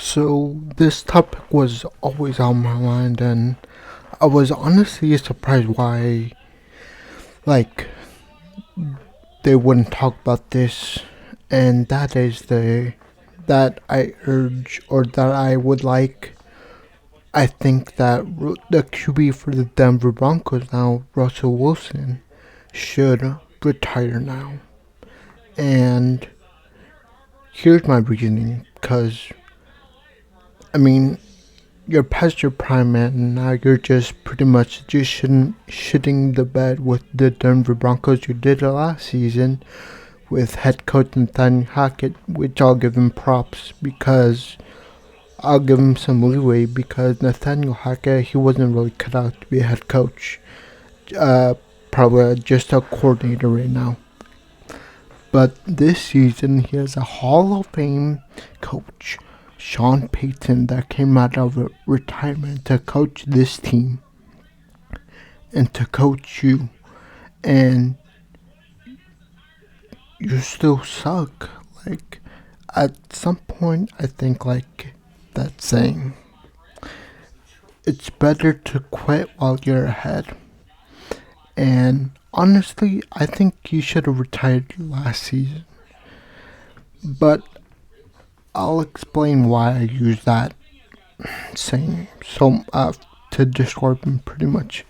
So this topic was always on my mind, and I was honestly surprised why, like, they wouldn't talk about this, and that is that I urge or that I would like. I think that the QB for the Denver Broncos now, Russell Wilson, should retire now, and here's my reasoning. Because I mean, you're past your prime, man, and now you're just pretty much just shitting the bed with the Denver Broncos. You did it last season with head coach Nathaniel Hackett, which I'll give him props because I'll give him some leeway because Nathaniel Hackett, he wasn't really cut out to be a head coach. Uh, Probably just a coordinator right now. But this season, he has a Hall of Fame coach, Sean Payton, that came out of retirement to coach this team and to coach you. And you still suck. Like, at some point, I think, like that saying, it's better to quit while you're ahead. And honestly, I think you should have retired last season. But I'll explain why I use that saying to describe him pretty much.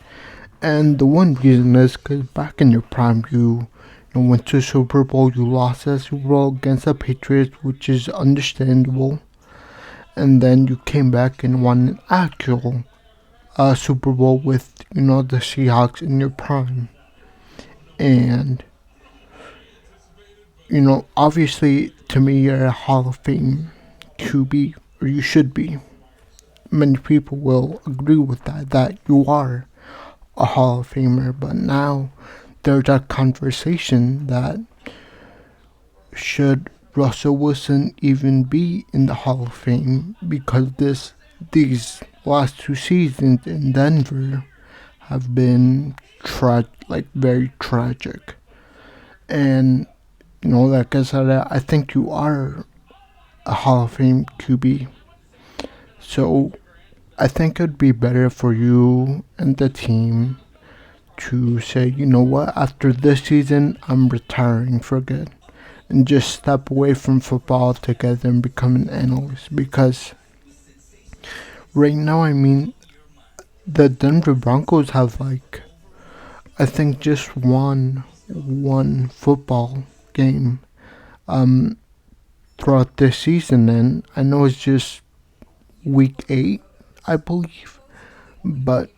And the one reason is because back in your prime, you went to Super Bowl, you lost that Super Bowl against the Patriots, which is understandable. And then you came back and won an actual Super Bowl with, the Seahawks in your prime. And, obviously, to me, you're a Hall of Fame QB, or you should be. Many people will agree with that you are a Hall of Famer, but now there's a conversation that should Russell Wilson even be in the Hall of Fame because these last two seasons in Denver have been very tragic. And like I said, I think you are a Hall of Fame QB. So I think it'd be better for you and the team to say, you know what, after this season, I'm retiring for good. And just step away from football altogether and become an analyst. Because right now, the Denver Broncos have I think just one football game throughout this season. And I know it's just week 8, I believe. But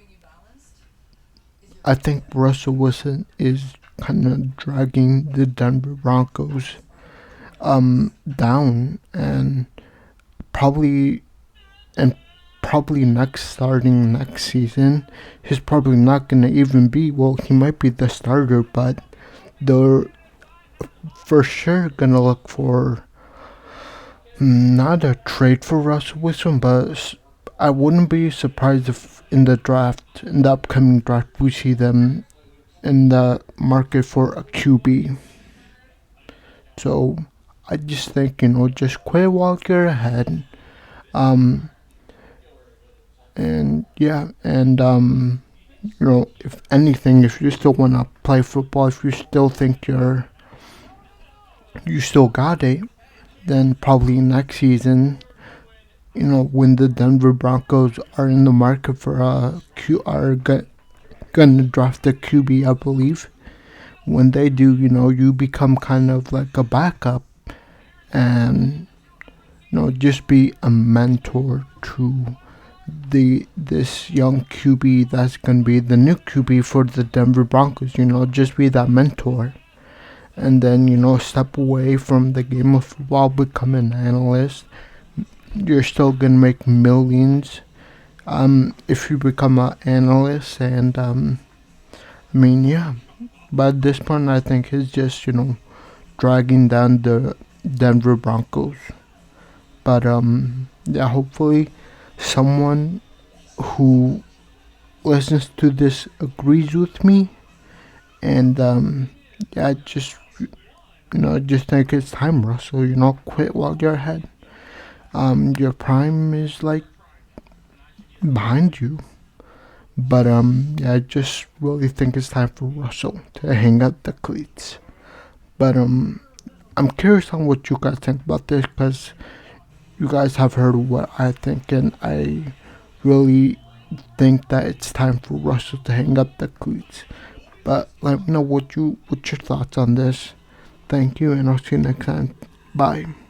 I think Russell Wilson is kind of dragging the Denver Broncos down, and probably starting next season, he's probably not gonna even be. Well, he might be the starter, but they're for sure gonna look for not a trade for Russell Wilson, but I wouldn't be surprised if in the upcoming draft, we see them in the market for a QB. So I just think, just quit while you're ahead. If anything, if you still want to play football, if you still think you still got it, then probably next season, when the Denver Broncos are in the market for gonna draft a QB, I believe. When they do, you become kind of like a backup, and just be a mentor to this young QB that's gonna be the new QB for the Denver Broncos. Just be that mentor, and then step away from the game of football, become an analyst. You're still gonna make millions if you become an analyst, and yeah. But at this point, I think it's just dragging down the Denver Broncos. But hopefully someone who listens to this agrees with me, and just think it's time, Russell. Quit while you're ahead. Your prime is like behind you. But yeah, I just really think it's time for Russell to hang up the cleats. But I'm curious on what you guys think about this, because you guys have heard what I think, and I really think that it's time for Russell to hang up the cleats. But let me know what's your thoughts on this. Thank you, and I'll see you next time. Bye.